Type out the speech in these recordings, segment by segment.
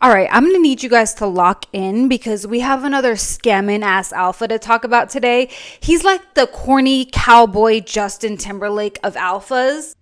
All right, I'm gonna need you guys to lock in because we have another scamming ass alpha to talk about today. He's like the corny cowboy Justin Timberlake of alphas.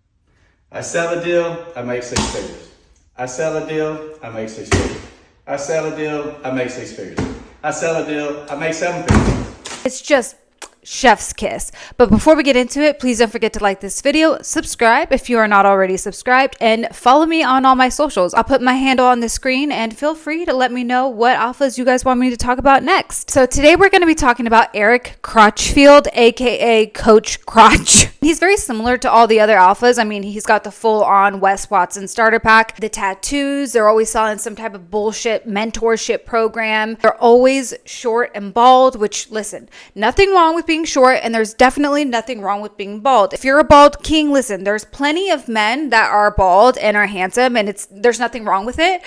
I sell a deal, I make 6 figures. I sell a deal, I make 6 figures. I sell a deal, I make 6 figures. I sell a deal, I make 7 figures. It's just chef's kiss. But before we get into it, please don't forget to like this video, subscribe if you are not already subscribed, and follow me on all my socials. I'll put my handle on the screen and feel free to let me know what alphas you guys want me to talk about next. So today we're going to be talking about Eric Crutchfield, aka Coach Crotch. He's very similar to all the other alphas. I mean, he's got the full-on Wes Watson starter pack, the tattoos, they're always selling some type of bullshit mentorship program. They're always short and bald, which, listen, nothing wrong with being short, and there's definitely nothing wrong with being bald. If you're a bald king, listen, there's plenty of men that are bald and are handsome, and there's nothing wrong with it.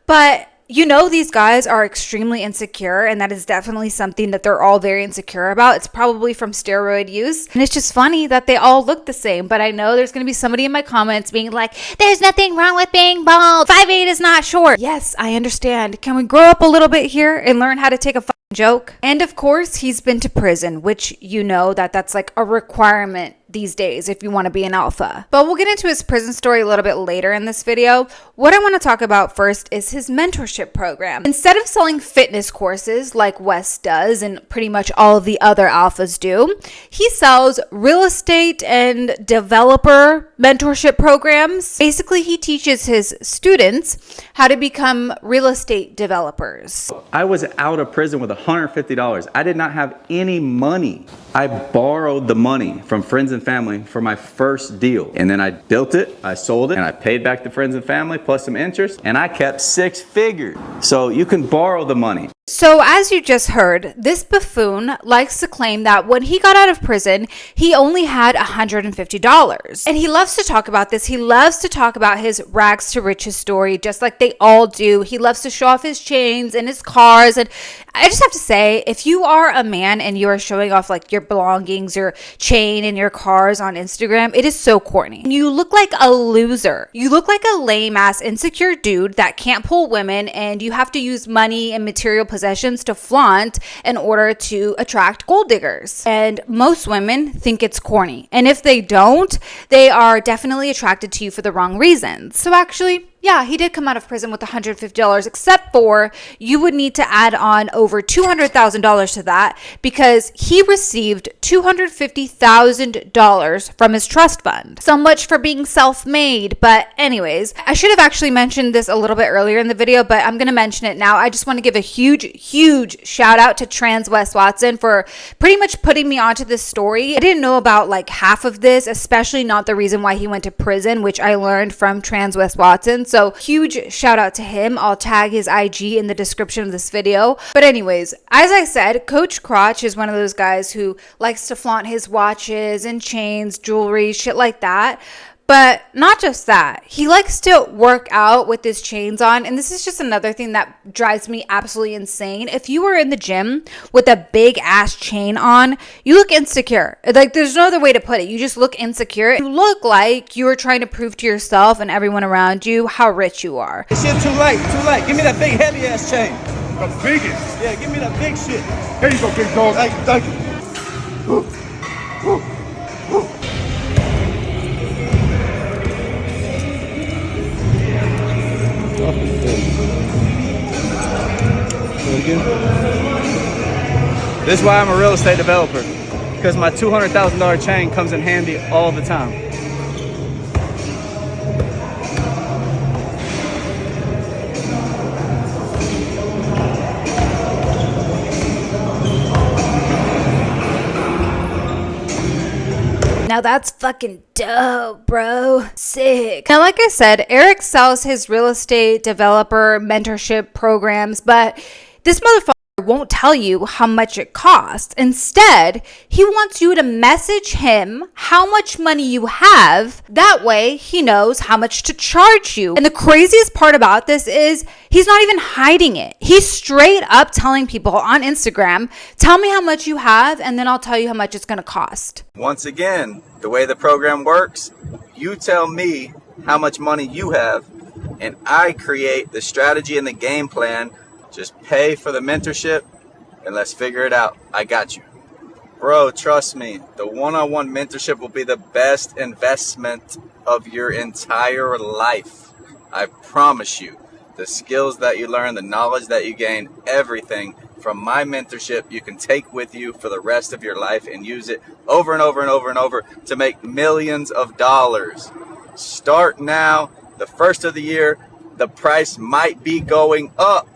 But you know, these guys are extremely insecure, and that is definitely something that they're all very insecure about. It's probably from steroid use, and it's just funny that they all look the same. But I know there's going to be somebody in my comments being like, there's nothing wrong with being bald. 5'8" is not short. Yes, I understand. Can we grow up a little bit here and learn how to take a joke? And of course, he's been to prison, which you know that's like a requirement these days if you want to be an alpha. But we'll get into his prison story a little bit later in this video. What I want to talk about first is his mentorship program. Instead of selling fitness courses like Wes does and pretty much all of the other alphas do, he sells real estate and developer mentorship programs. Basically, he teaches his students how to become real estate developers. I was out of prison with $150. I did not have any money. I borrowed the money from friends and family for my first deal. And then I built it, I sold it, and I paid back the friends and family plus some interest, and I kept 6 figures. So you can borrow the money. So as you just heard, this buffoon likes to claim that when he got out of prison, he only had $150. And he loves to talk about this. He loves to talk about his rags to riches story, just like they all do. He loves to show off his chains and his cars. And I just have to say, if you are a man and you are showing off like your belongings, your chain and your cars on Instagram, it is so corny. You look like a loser. You look like a lame ass insecure dude that can't pull women, and you have to use money and material possessions to flaunt in order to attract gold diggers. And most women think it's corny. And if they don't, they are definitely attracted to you for the wrong reasons. So actually, yeah, he did come out of prison with $150, except for you would need to add on over $200,000 to that because he received $250,000 from his trust fund. So much for being self-made. But anyways, I should have actually mentioned this a little bit earlier in the video, but I'm going to mention it now. I just want to give a huge shout out to Trans Wes Watson for pretty much putting me onto this story. I didn't know about like half of this, especially not the reason why he went to prison, which I learned from Trans Wes Watson. So huge shout out to him. I'll tag his IG in the description of this video. But anyways, as I said, Coach Crotch is one of those guys who likes to flaunt his watches and chains, jewelry, shit like that. But not just that, he likes to work out with his chains on. And this is just another thing that drives me absolutely insane. If you were in the gym with a big ass chain on, you look insecure. Like, there's no other way to put it. You just look insecure. You look like you are trying to prove to yourself and everyone around you how rich you are. This shit too light. Give me that big heavy ass chain. The biggest? Yeah, give me that big shit. Here you go, big dog. Thank you. This is why I'm a real estate developer, because my $200,000 chain comes in handy all the time. Now that's fucking dope, bro. Sick. Now, like I said, Eric sells his real estate developer mentorship programs, but this motherfucker won't tell you how much it costs. Instead, he wants you to message him how much money you have. That way, he knows how much to charge you. And the craziest part about this is he's not even hiding it. He's straight up telling people on Instagram, tell me how much you have, and then I'll tell you how much it's going to cost. Once again, the way the program works, you tell me how much money you have, and I create the strategy and the game plan. Just pay for the mentorship and let's figure it out. I got you. Bro, trust me, the one-on-one mentorship will be the best investment of your entire life. I promise you. The skills that you learn, the knowledge that you gain, everything from my mentorship you can take with you for the rest of your life and use it over and over and over and over to make millions of dollars. Start now. The first of the year, the price might be going up.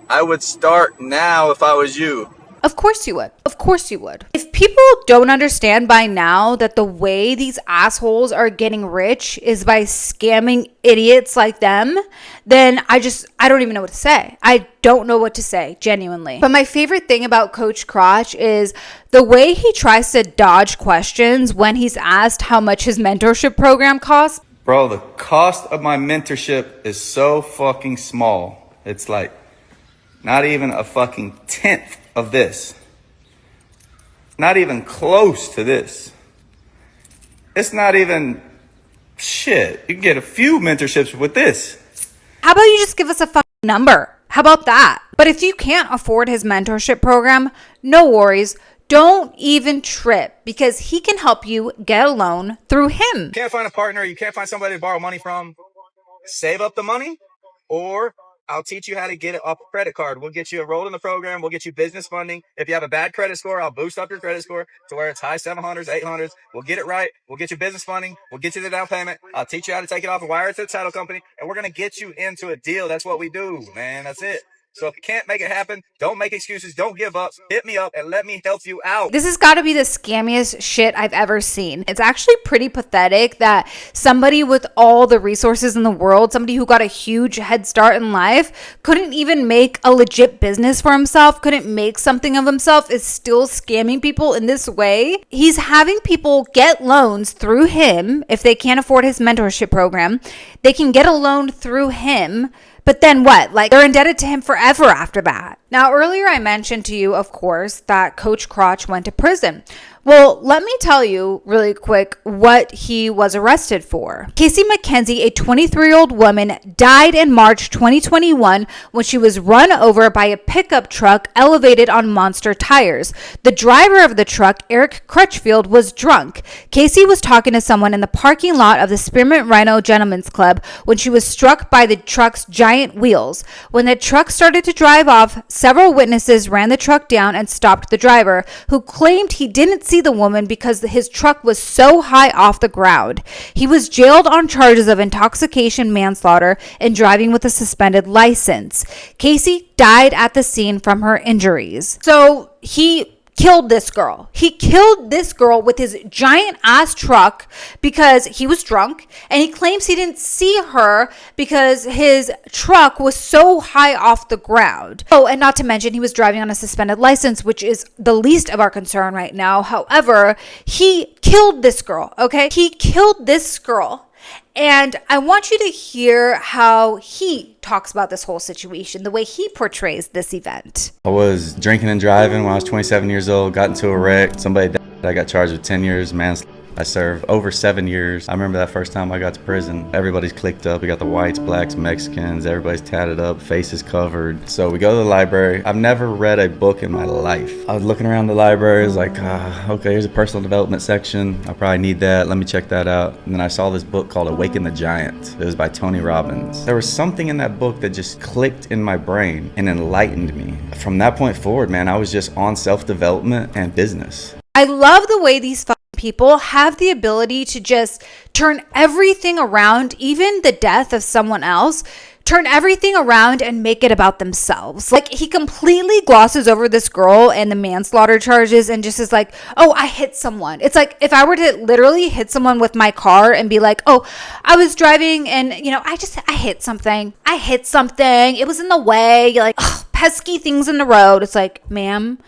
I would start now if I was you. Of course you would. Of course you would. If people don't understand by now that the way these assholes are getting rich is by scamming idiots like them, then I don't even know what to say. I don't know what to say, genuinely. But my favorite thing about Coach Crotch is the way he tries to dodge questions when he's asked how much his mentorship program costs. Bro, the cost of my mentorship is so fucking small. It's like not even a fucking tenth of this. Not even close to this. It's not even shit. You can get a few mentorships with this. How about you just give us a fucking number? How about that? But if you can't afford his mentorship program, no worries. Don't even trip, because he can help you get a loan through him. Can't find a partner, you can't find somebody to borrow money from, save up the money, or I'll teach you how to get it off a credit card. We'll get you enrolled in the program. We'll get you business funding. If you have a bad credit score, I'll boost up your credit score to where it's high 700s, 800s. We'll get it right. We'll get you business funding. We'll get you the down payment. I'll teach you how to take it off and wire it to the title company. And we're going to get you into a deal. That's what we do, man. That's it. So if you can't make it happen, don't make excuses. Don't give up. Hit me up and let me help you out. This has got to be the scammiest shit I've ever seen. It's actually pretty pathetic that somebody with all the resources in the world, somebody who got a huge head start in life, couldn't even make a legit business for himself, couldn't make something of himself, is still scamming people in this way. He's having people get loans through him. If they can't afford his mentorship program, they can get a loan through him. But then what? Like, they're indebted to him forever after that. Now, earlier I mentioned to you, of course, that Coach Crotch went to prison. Well, let me tell you really quick what he was arrested for. Casey McKenzie, a 23-year-old woman, died in March 2021 when she was run over by a pickup truck elevated on monster tires. The driver of the truck, Eric Crutchfield, was drunk. Casey was talking to someone in the parking lot of the Spearmint Rhino Gentlemen's Club when she was struck by the truck's giant wheels. When the truck started to drive off, several witnesses ran the truck down and stopped the driver, who claimed he didn't see the woman because his truck was so high off the ground. He was jailed on charges of intoxication, manslaughter, and driving with a suspended license. Casey died at the scene from her injuries. So he killed this girl. He killed this girl with his giant ass truck because he was drunk, and he claims he didn't see her because his truck was so high off the ground. Oh, and not to mention he was driving on a suspended license, which is the least of our concern right now. However, he killed this girl, okay? He killed this girl. And I want you to hear how he talks about this whole situation, the way he portrays this event. I was drinking and driving when I was 27 years old, got into a wreck. Somebody died. I got charged with 10 years manslaughter. I served over 7 years. I remember that first time I got to prison. Everybody's clicked up. We got the whites, blacks, Mexicans. Everybody's tatted up, faces covered. So we go to the library. I've never read a book in my life. I was looking around the library. I was like, okay, here's a personal development section. I probably need that. Let me check that out. And then I saw this book called Awaken the Giant. It was by Tony Robbins. There was something in that book that just clicked in my brain and enlightened me. From that point forward, man, I was just on self-development and business. I love the way these people have the ability to just turn everything around, even the death of someone else, turn everything around and make it about themselves. Like, he completely glosses over this girl and the manslaughter charges and just is like, oh, I hit someone. It's like if I were to literally hit someone with my car and be like, oh, I was driving and, I hit something. It was in the way. You're like, oh, pesky things in the road. It's like, ma'am,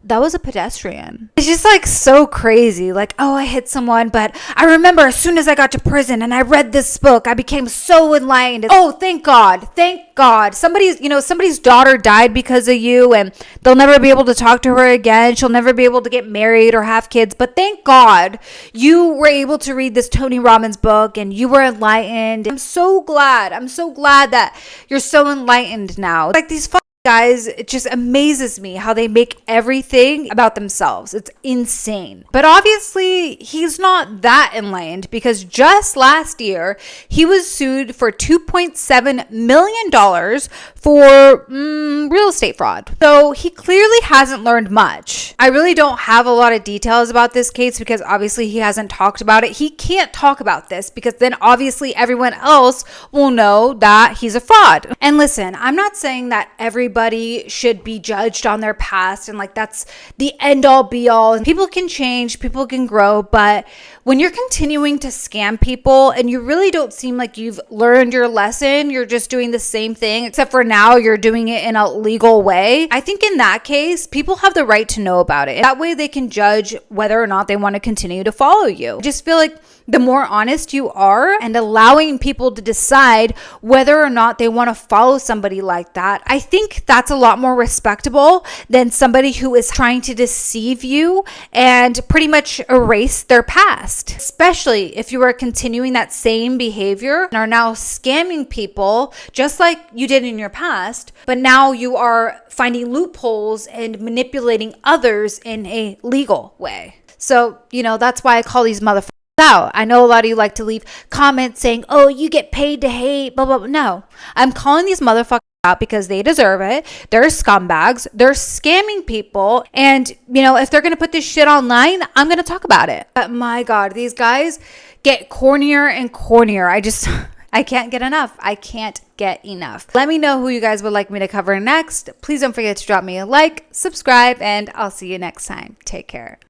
that was a pedestrian. It's just like so crazy. Like, oh, I hit someone, but I remember as soon as I got to prison and I read this book, I became so enlightened. Oh, thank God. Thank God. Somebody's daughter died because of you, and they'll never be able to talk to her again. She'll never be able to get married or have kids. But thank God you were able to read this Tony Robbins book and you were enlightened. I'm so glad. I'm so glad that you're so enlightened now. Like these guys, it just amazes me how they make everything about themselves. It's insane. But obviously, he's not that enlightened because just last year, he was sued for $2.7 million for real estate fraud. So he clearly hasn't learned much. I really don't have a lot of details about this case because obviously he hasn't talked about it. He can't talk about this because then obviously everyone else will know that he's a fraud. And listen, I'm not saying that everybody should be judged on their past and like that's the end all be all. People can change, people can grow, but when you're continuing to scam people and you really don't seem like you've learned your lesson, you're just doing the same thing, except for now you're doing it in a legal way. I think in that case, people have the right to know about it. That way they can judge whether or not they want to continue to follow you. I just feel like the more honest you are and allowing people to decide whether or not they want to follow somebody like that, I think that's a lot more respectable than somebody who is trying to deceive you and pretty much erase their past. Especially if you are continuing that same behavior and are now scamming people just like you did in your past, but now you are finding loopholes and manipulating others in a legal way. So, that's why I call these motherfuckers out. I know a lot of you like to leave comments saying, oh, you get paid to hate, blah, blah, blah. No, I'm calling these motherfuckers out because they deserve it. They're scumbags. They're scamming people. And, if they're going to put this shit online, I'm going to talk about it. But my God, these guys get cornier and cornier. I can't get enough. I can't get enough. Let me know who you guys would like me to cover next. Please don't forget to drop me a like, subscribe, and I'll see you next time. Take care.